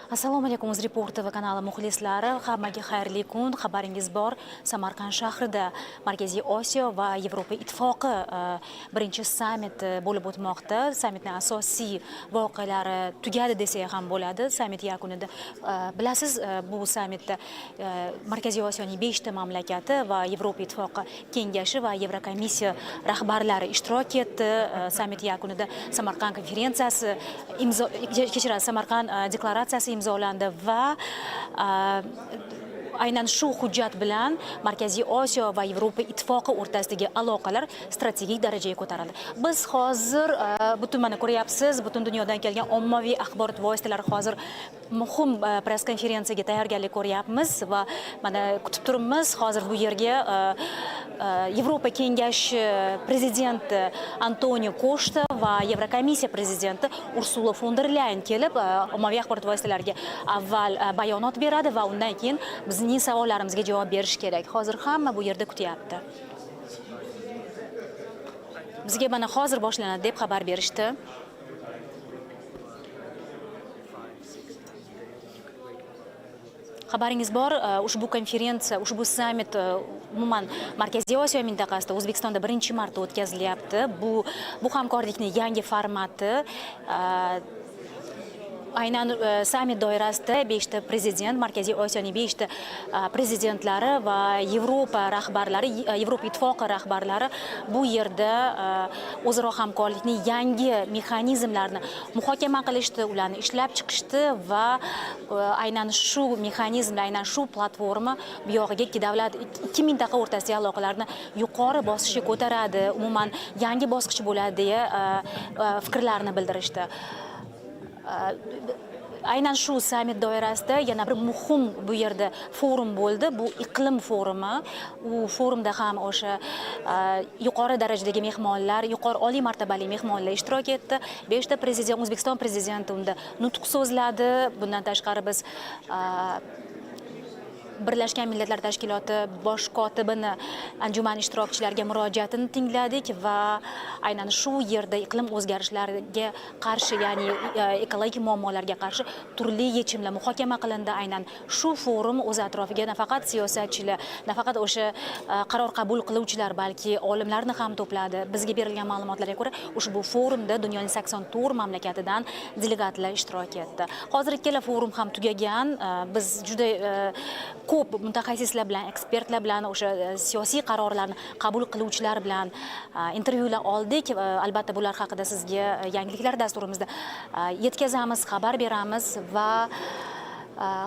Assalomu alaykum, UZREPORT va kanali muxlislari. Hammaga xayrli kun. Xabaringiz bor, Samarqand shahrida Markaziy Osiyo va Yevropa Ittifoqi birinchi sammit bo'lib o'tmoqda. Sammitning asosiy voqealari tugadi desak ham bo'ladi. Sammit yakunida bilasiz, bu sammitda Markaziy Osiyoning 5 ta mamlakati va Yevropa Ittifoqi kengashi va Yevrokomissiya rahbarlari ishtirok etdi. Sammit yakunida Samarqand konferensiyasi Samarqand deklaratsiyasi imzolandi va aynan shu hujjat bilan Markaziy Osiyo va Yevropa Ittifoqi o'rtasidagi aloqalar strategik darajaga ko'tarildi. Biz hozir butun mana ko'ryapsiz, butun dunyodan kelgan ommaviy axborot vositalari hozir muhim press konferensiyaga tayyorgarlik ko'ryapmiz va mana kutib turibmiz. Hozir bu yerga Yevropa kengashi prezidenti Antonio Koshta va Yevrokomissiya prezidenti Ursula von der Leyen kelib ommaviy axborot vositalariga avval bayonot beradi va undan keyin bizning savollarimizga javob berish kerak. Hozir hamma bu yerda kutyapti. Bizga mana hozir boshlanadi deb xabar berishdi. Xabaringiz bor, ushbu konferensiya, ushbu sammit umuman Markaziy Osiyo mintaqasida O'zbekistonda 1-marta o'tkazilyapti. Bu hamkorlikning yangi formati. Aynan sammit doirasida 5 ta prezident, Markaziy Osiyoning 5 ta prezidentlari va Yevropa rahbarlari, Yevropa Ittifoqi rahbarlari bu yerda o'zaro hamkorlikning yangi mexanizmlarini muhokama qilishdi, ularni ishlab chiqishdi va aynan shu mexanizm, aynan shu platforma bu yog'iga ikki mintaqa o'rtasidagi aloqalarni yuqori bosqichga ko'taradi, umuman yangi bosqich bo'ladi deya fikrlarni bildirishdi. Aynan shu sammit doirasida yana bir muhim bu yerda forum bo'ldi. Bu iqlim forumi. U forumda ham o'sha yuqori darajadagi mehmonlar, yuqori oliy martabali mehmonlar ishtirok etdi. 5 ta prezident, O'zbekiston prezidenti unda nutq so'zladi. Bundan tashqari biz Birlashgan Millatlar Tashkiloti bosh kotibini anjuman ishtirokchilariga murojaatini tingladik va aynan shu yerda iqlim o'zgarishlariga qarshi, ya'ni ekologik muammolarga qarshi turli yechimlar muhokama qilindi. Aynan shu forum o'z atrofiga nafaqat siyosatchilar, nafaqat o'sha qaror qabul qiluvchilar, balki olimlarni ham to'pladi. Bizga berilgan ma'lumotlarga ko'ra, ushbu forumda dunyoning 84 mamlakatidan delegatlar ishtirok etdi. Hozir ikkala forum ham tugagan. Biz juda ko'p mutaxassislar bilan, ekspertlar bilan, o'sha siyosiy qarorlarni qabul qiluvchilar bilan intervyular oldik. Albatta bular haqida sizga yangiliklar dasturimizda yetkazamiz, xabar beramiz va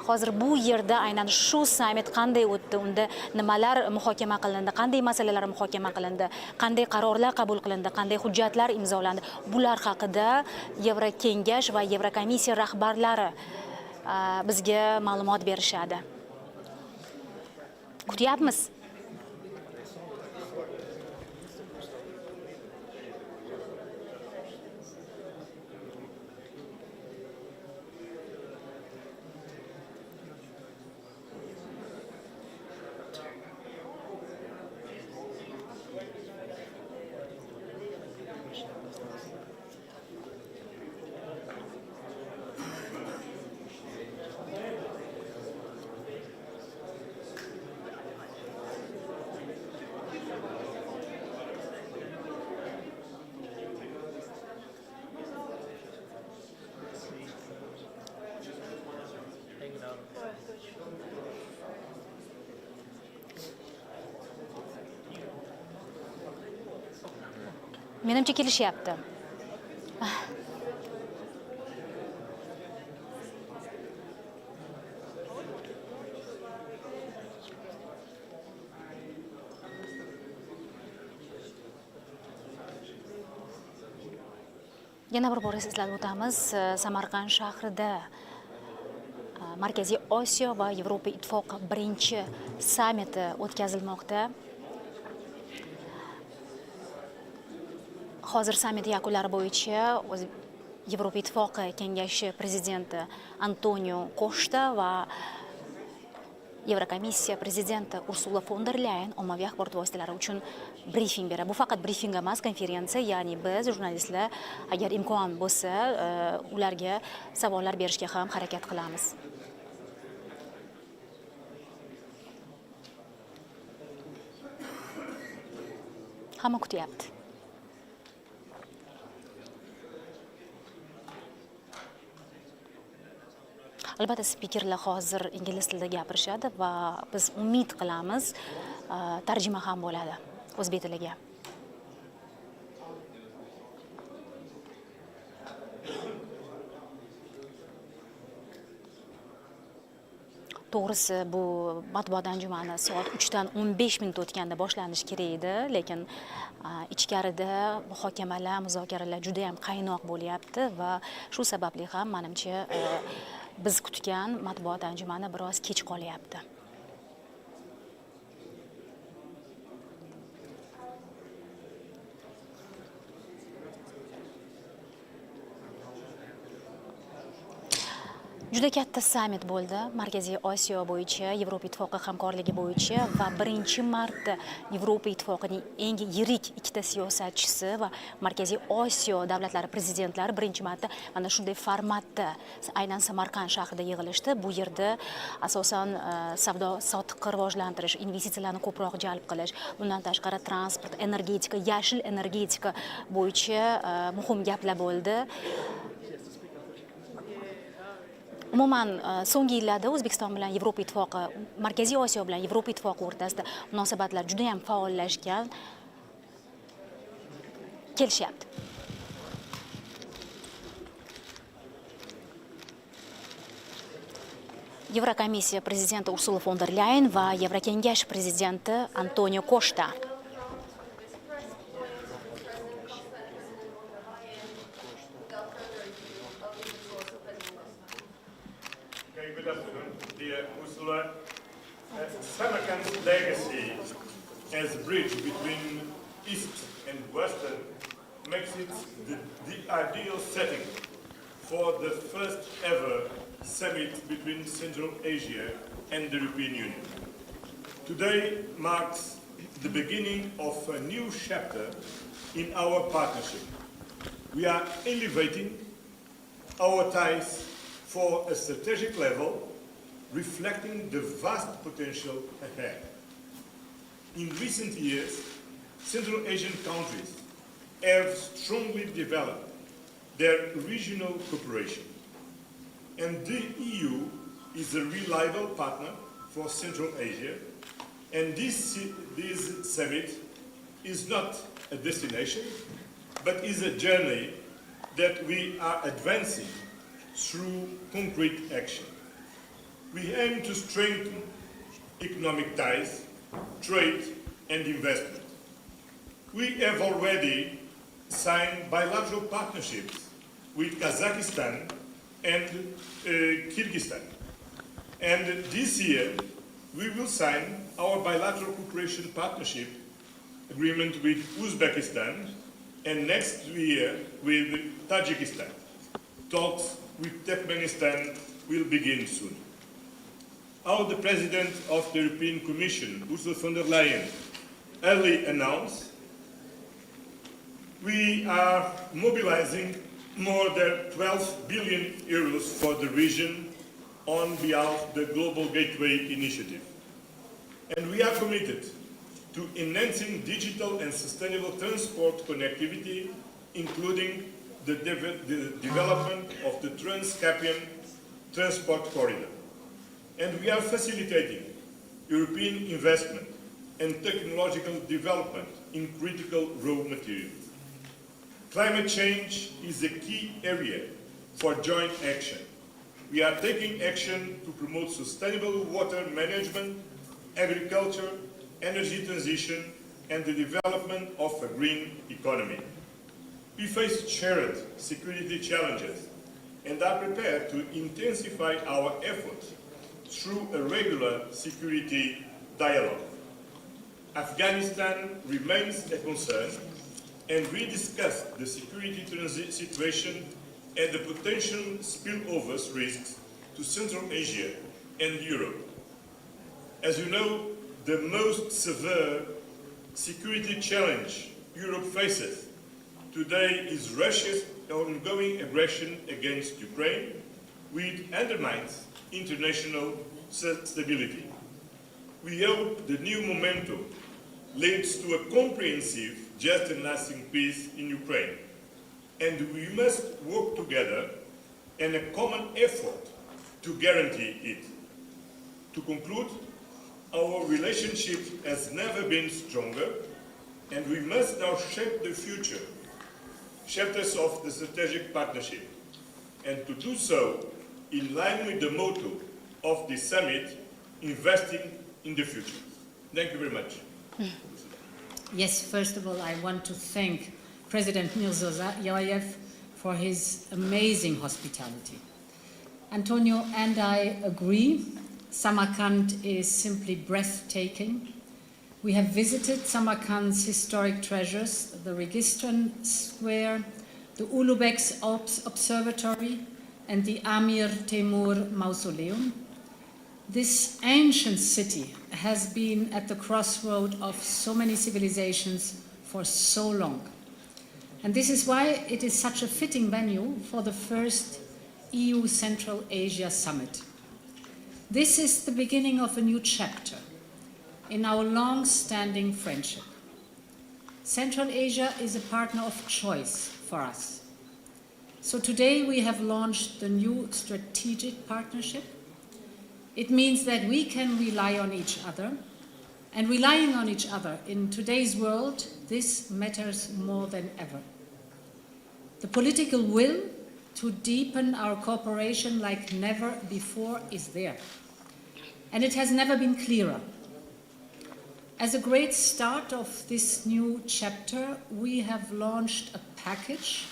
hozir bu yerda aynan shu sammit qanday o'tdi, unda nimalar muhokama qilindi, qanday masalalar muhokama qilindi, qanday qarorlar qabul qilindi, qanday hujjatlar imzolandi, bular haqida Yevrokengash va Yevrokomissiya rahbarlari bizga ma'lumot berishadi. Kutyapmiz. Menimcha kelishyapti. Yana bir bor eslatib o'tamiz, Samarqand shahrida Markaziy Osiyo va Yevropa Ittifoqi birinchi sammiti o'tkazilmoqda. Hozir sammit yakunlari bo'yicha Yevropa Ittifoqi kengashi prezidenti Antonio Koshta va Yevrokomissiya prezidenti Ursula von der Leyen ommaviy axborot vositalari uchun briefing beradi. Bu faqat briefing emas, konferensiya, ya'ni biz jurnalistlar agar imkon bo'lsa, ularga savollar berishga ham harakat qilamiz. Hamma kutyapti. Albatta, spikerlar hozir ingliz tilida gapirishadi va biz umid qilamiz, tarjima ham bo'ladi o'zbek tiliga. To'g'risi, bu matbuot anjumani soat 3dan 15 minut o'tganda boshlanishi kerak edi, lekin ichkarida muhokamalar, muzokaralar juda ham qaynoq bo'lyapti va shu sababli ham menimcha biz kutgan matbuot anjumani biroz kech qolyapti. Juda katta sammit bo'ldi Markaziy Osiyo bo'yicha, Yevropa Ittifoqi hamkorligi bo'yicha va birinchi marta Yevropa Ittifoqining eng yirik ikkita siyosatchisi va Markaziy Osiyo davlatlari prezidentlari birinchi marta mana shunday formatda aynan Samarqand shahrida yig'ilishdi. Bu yerda asosan savdo-sotiqni rivojlantirish, investitsiyalarni ko'proq jalb qilish, bundan tashqari transport, energetika, yashil energetika bo'yicha muhim gaplar bo'ldi. Umuman so'nggi yillarda O'zbekiston bilan Yevropa Ittifoqi, Markaziy Osiyo bilan Yevropa Ittifoqi o'rtasida munosabatlar juda ham faollashgan, kelishyapti. Yevrokomissiya prezidenti Ursula von der Leyen va Yevrokengash prezidenti Antonio Costa. Good afternoon, dear Ursula. Samarkand's legacy as a bridge between East and Western makes it the ideal setting for the first ever summit between Central Asia and the European Union. Today marks the beginning of a new chapter in our partnership. We are elevating our ties for a strategic level, reflecting the vast potential ahead. In recent years, Central Asian countries have strongly developed their regional cooperation, and the EU is a reliable partner for Central Asia, and this summit is not a destination, but is a journey that we are advancing through concrete action. We aim to strengthen economic ties, trade and investment. We have already signed bilateral partnerships with Kazakhstan and Kyrgyzstan. And this year we will sign our bilateral cooperation partnership agreement with Uzbekistan and next year with Tajikistan. Talks with Turkmenistan will begin soon. Our the President of the European Commission, Ursula von der Leyen, early announced, we are mobilizing more than 12 billion euros for the region on behalf of the Global Gateway Initiative. And we are committed to enhancing digital and sustainable transport connectivity, including the development of the Trans-Caspian Transport Corridor. And we are facilitating European investment and technological development in critical raw materials. Climate change is a key area for joint action. We are taking action to promote sustainable water management, agriculture, energy transition, and the development of a green economy. We face shared security challenges and are prepared to intensify our efforts through a regular security dialogue. Afghanistan remains a concern, and we discussed the security situation and the potential spillover risks to Central Asia and Europe. As you know, the most severe security challenge Europe faces today is Russia's ongoing aggression against Ukraine, which undermines international stability. We hope the new momentum leads to a comprehensive, just and lasting peace in Ukraine, and we must work together in a common effort to guarantee it. To conclude, our relationship has never been stronger, and we must now shape the future, chapters of the strategic partnership, and to do so in line with the motto of the summit, investing in the future. Thank you very much. Yes, first of all, I want to thank President Mirziyoyev for his amazing hospitality. Antonio and I agree, Samarkand is simply breathtaking. We have visited Samarkand's historic treasures, the Registran Square, the Ulubek's Observatory, and the Amir Temur Mausoleum. This ancient city has been at the crossroad of so many civilizations for so long. And this is why it is such a fitting venue for the first EU Central Asia Summit. This is the beginning of a new chapter in our long-standing friendship. Central Asia is a partner of choice for us. So today we have launched the new strategic partnership. It means that we can rely on each other, and relying on each other in today's world, this matters more than ever. The political will to deepen our cooperation like never before is there, and it has never been clearer. As a great start of this new chapter, we have launched a package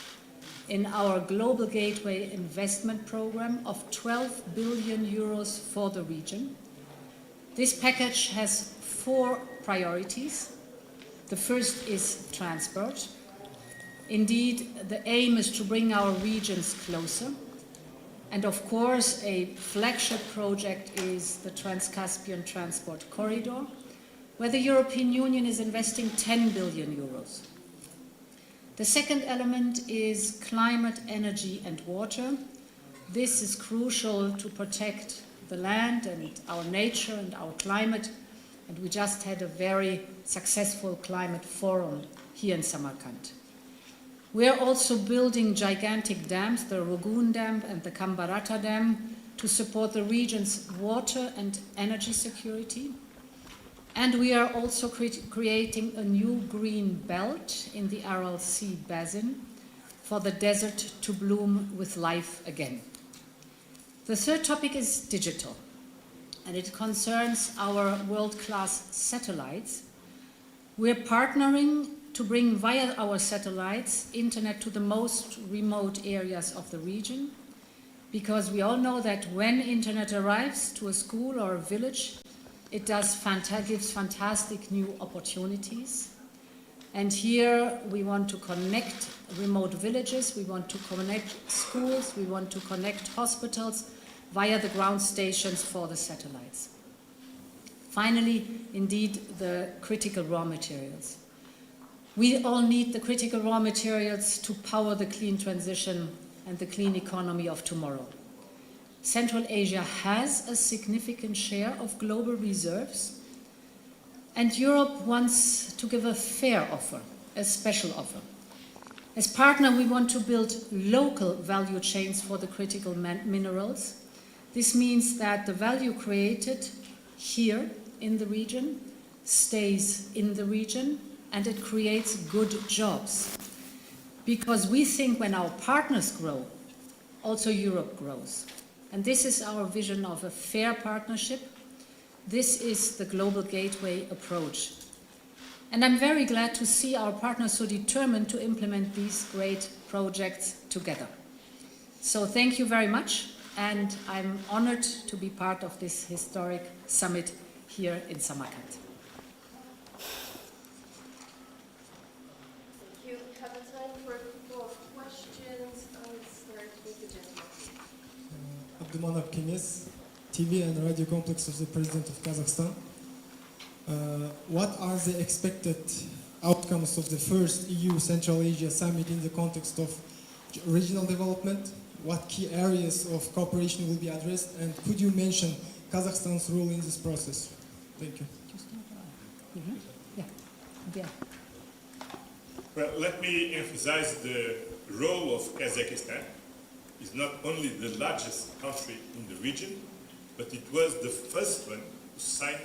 in our Global Gateway investment program of 12 billion euros for the region. This package has 4 priorities. The first is transport. Indeed, the aim is to bring our regions closer. And of course, a flagship project is the Trans-Caspian Transport Corridor, where the European Union is investing 10 billion euros. The second element is climate, energy and water. This is crucial to protect the land and our nature and our climate, and we just had a very successful climate forum here in Samarkand. We are also building gigantic dams, the Rogun Dam and the Kambarata Dam, to support the region's water and energy security. And we are also creating a new green belt in the Aral Sea basin for the desert to bloom with life again. The third topic is digital, and it concerns our world-class satellites. We're partnering to bring via our satellites internet to the most remote areas of the region, because we all know that when internet arrives to a school or a village, it gives fantastic new opportunities. And here we want to connect remote villages, we want to connect schools, we want to connect hospitals via the ground stations for the satellites. Finally, indeed, the critical raw materials. We all need the critical raw materials to power the clean transition and the clean economy of tomorrow. Central Asia has a significant share of global reserves, and Europe wants to give a fair offer, a special offer. As partner, we want to build local value chains for the critical minerals. This means that the value created here in the region stays in the region, and it creates good jobs. Because we think when our partners grow, also Europe grows. And this is our vision of a fair partnership. This is the Global Gateway approach. And I'm very glad to see our partners so determined to implement these great projects together. So thank you very much, and I'm honored to be part of this historic summit here in Samarkand. Thank you. We have a time for a couple of questions. I will start with the gentleman. Abdulmanap Kenes, TV and radio complex of the President of Kazakhstan. What are the expected outcomes of the first EU Central Asia Summit in the context of regional development? What key areas of cooperation will be addressed? And could you mention Kazakhstan's role in this process? Thank you. Yeah. Well, let me emphasize the role of Kazakhstan. It's not only the largest country in the region, but it was the first one to sign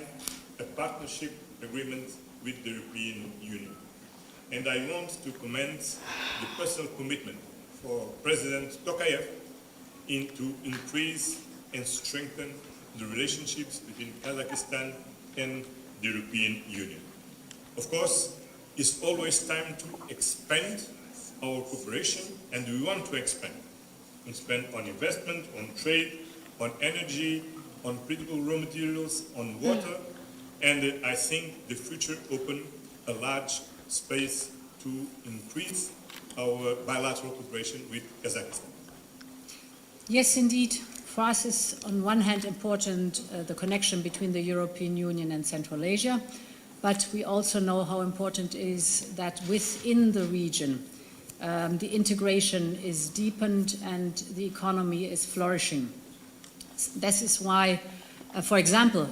a partnership agreement with the European Union. And I want to commend the personal commitment for President Tokayev to increase and strengthen the relationships between Kazakhstan and the European Union. Of course, it's always time to expand our cooperation, and we want to expand. And spend on investment, on trade, on energy, on critical raw materials, on water, and I think the future opens a large space to increase our bilateral cooperation with Kazakhstan. Yes, indeed. For us, it's on one hand important the connection between the European Union and Central Asia, but we also know how important it is that within the region the integration is deepened and the economy is flourishing. This is why, for example,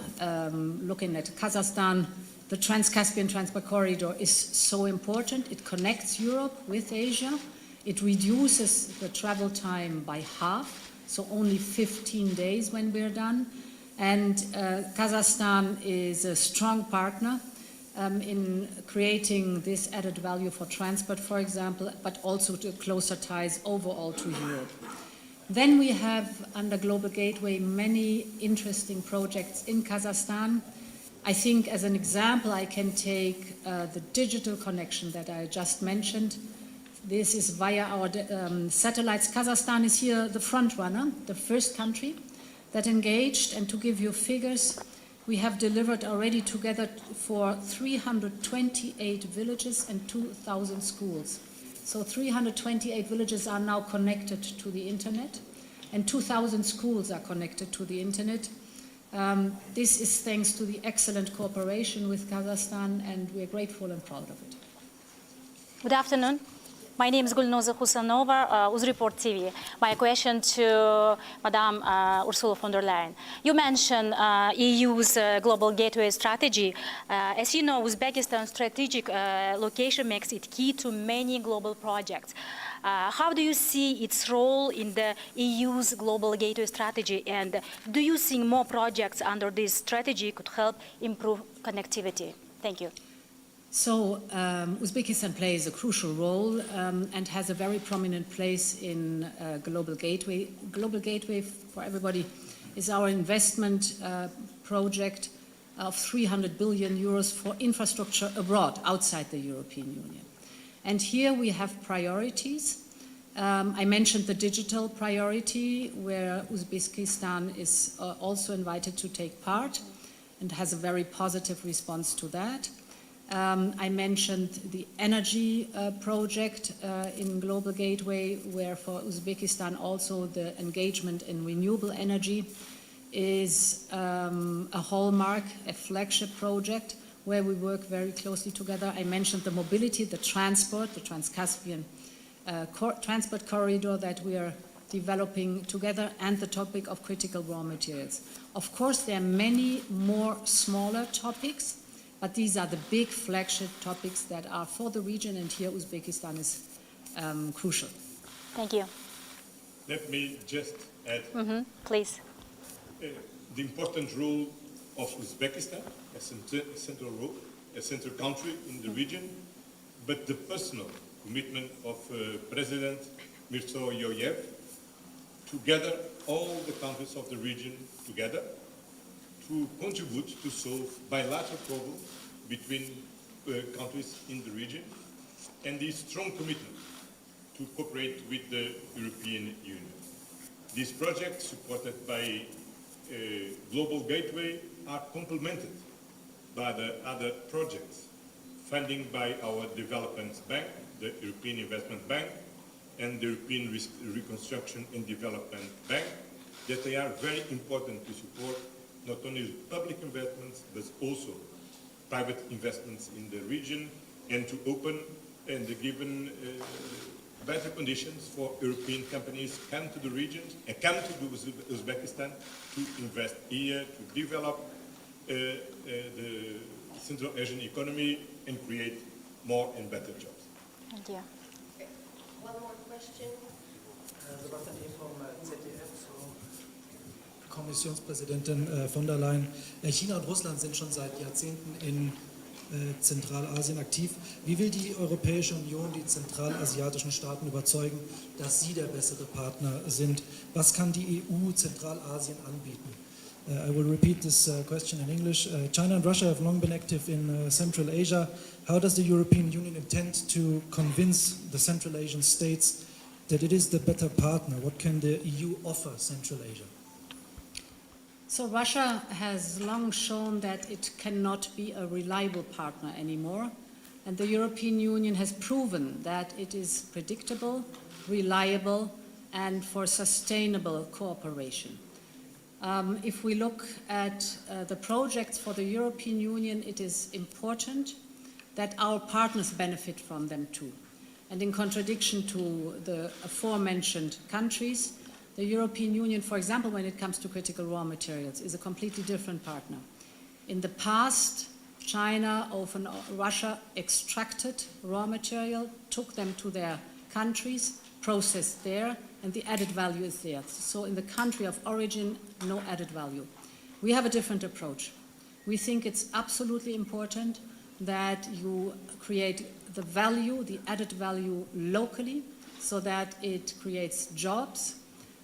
looking at Kazakhstan, the Trans-Caspian Transport Corridor is so important. It connects Europe with Asia. It reduces the travel time by half, so only 15 days when we're done. And Kazakhstan is a strong partner in creating this added value for transport, for example, but also to closer ties overall to Europe. Then we have, under Global Gateway, many interesting projects in Kazakhstan. I think as an example, I can take the digital connection that I just mentioned. This is via our satellites. Kazakhstan is here the front runner, the first country that engaged. And to give you figures, we have delivered already together for 328 villages and 2,000 schools. So 328 villages are now connected to the internet, and 2,000 schools are connected to the internet. This is thanks to the excellent cooperation with Kazakhstan, and we're grateful and proud of it. Good afternoon. My name is Gulnoza Husanova, UZREPORT TV. My question to Madame Ursula von der Leyen. You mentioned EU's global gateway strategy. As you know, Uzbekistan's strategic location makes it key to many global projects. How do you see its role in the EU's global gateway strategy, and do you think more projects under this strategy could help improve connectivity? Thank you. So Uzbekistan plays a crucial role and has a very prominent place in Global Gateway. Global Gateway, for everybody, is our investment project of 300 billion euros for infrastructure abroad, outside the European Union. And here we have priorities. I mentioned the digital priority, where Uzbekistan is also invited to take part and has a very positive response to that. I mentioned the energy project in Global Gateway, where for Uzbekistan also the engagement in renewable energy is a hallmark, a flagship project where we work very closely together. I mentioned the mobility, the transport, the Trans-Caspian transport corridor that we are developing together, and the topic of critical raw materials. Of course, there are many more smaller topics, but these are the big flagship topics that are for the region, and here Uzbekistan is crucial. Thank you. Let me just add Please. the important role of Uzbekistan, a central country in the region, but the personal commitment of President Mirziyoyev to gather all the countries of the region together to contribute to solve bilateral problems between countries in the region, and the strong commitment to cooperate with the European Union. These projects, supported by Global Gateway, are complemented by the other projects, funding by our Development Bank, the European Investment Bank, and the European Reconstruction and Development Bank, that they are very important to support not only public investments, but also private investments in the region and to open and given better conditions for European companies come to the region and come to Uzbekistan to invest here, to develop the Central Asian economy and create more and better jobs. Thank you. Okay. One more question. Sebastian E. vom ZDF zur Kommissionspräsidentin von der Leyen. China und Russland sind schon seit Jahrzehnten in Zentralasien aktiv. Wie will die Europäische Union die zentralasiatischen Staaten überzeugen, dass sie der bessere Partner sind? Was kann die EU Zentralasien anbieten? I will repeat this question in English. China and Russia have long been active in Central Asia. How does the European Union intend to convince the Central Asian states that it is the better partner? What can the EU offer Central Asia? So Russia has long shown that it cannot be a reliable partner anymore, and the European Union has proven that it is predictable, reliable, and for sustainable cooperation. If we look at the projects for the European Union, it is important that our partners benefit from them too. And in contradiction to the aforementioned countries, the European Union, for example, when it comes to critical raw materials, is a completely different partner. In the past, China, often Russia, extracted raw material, took them to their countries, processed there, and the added value is there. So in the country of origin, no added value. We have a different approach. We think it's absolutely important that you create the value, the added value locally, so that it creates jobs,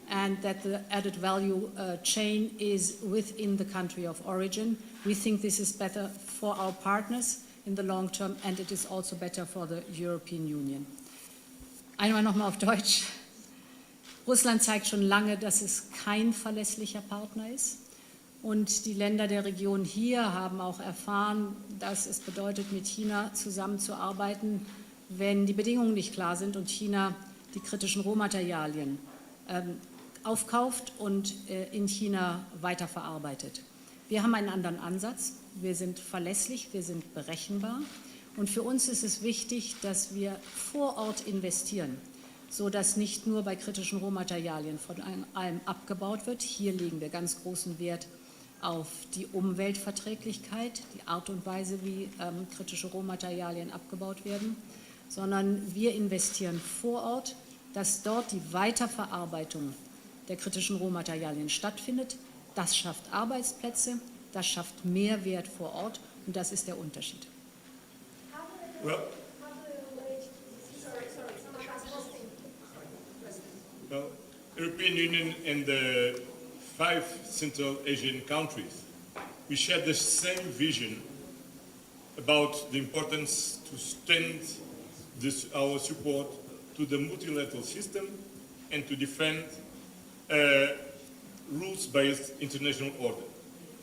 and that the added value chain is within the country of origin. We think this is better for our partners in the long term, and it is also better for the European Union. Einmal nochmal auf Deutsch. Russland zeigt schon lange, dass es kein verlässlicher Partner ist. Und die Länder der Region hier haben auch erfahren, dass es bedeutet, mit China zusammenzuarbeiten, wenn die Bedingungen nicht klar sind und China die kritischen Rohmaterialien aufkauft und in China weiterverarbeitet. Wir haben einen anderen Ansatz. Wir sind verlässlich, wir sind berechenbar. Und für uns ist es wichtig, dass wir vor Ort investieren, sodass nicht nur bei kritischen Rohmaterialien von allem abgebaut wird. Hier legen wir ganz großen Wert auf die Umweltverträglichkeit, die Art und Weise, wie kritische Rohmaterialien abgebaut werden, sondern wir investieren vor Ort, dass dort die Weiterverarbeitung der kritischen Rohmaterialien stattfindet. Das schafft Arbeitsplätze, das schafft Mehrwert vor Ort und das ist der Unterschied. Well, European Union and the 5 Central Asian countries, we share the same vision about the importance to extend our support to the multilateral system and to defend rules-based international order.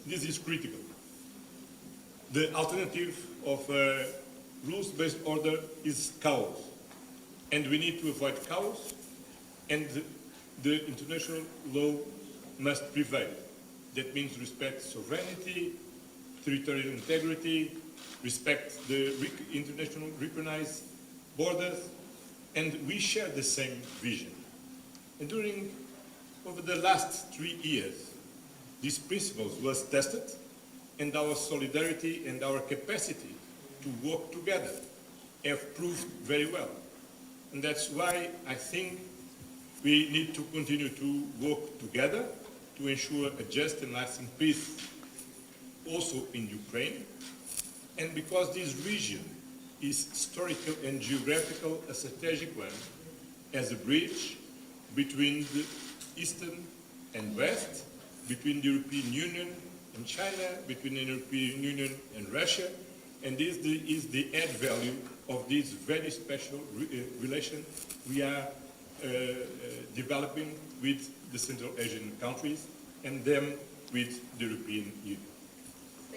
This is critical. The alternative of rules-based order is chaos, and we need to avoid chaos, and the international law must prevail. That means respect sovereignty, territorial integrity, respect the international recognized borders, and we share the same vision. And over the last 3 years, these principles was tested, and our solidarity and our capacity to work together have proved very well. And that's why I think we need to continue to work together to ensure a just and lasting peace also in Ukraine. And because this region is historical and geographical, a strategic one, as a bridge between the Eastern and West, between the European Union and China, between the European Union and Russia, and this is the add value of this very special relation we are developing with the Central Asian countries and them with the European Union.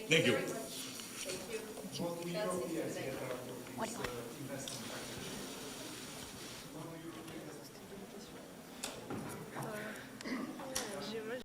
Thank you. Very much. Thank you. What will Europe be as the investment package?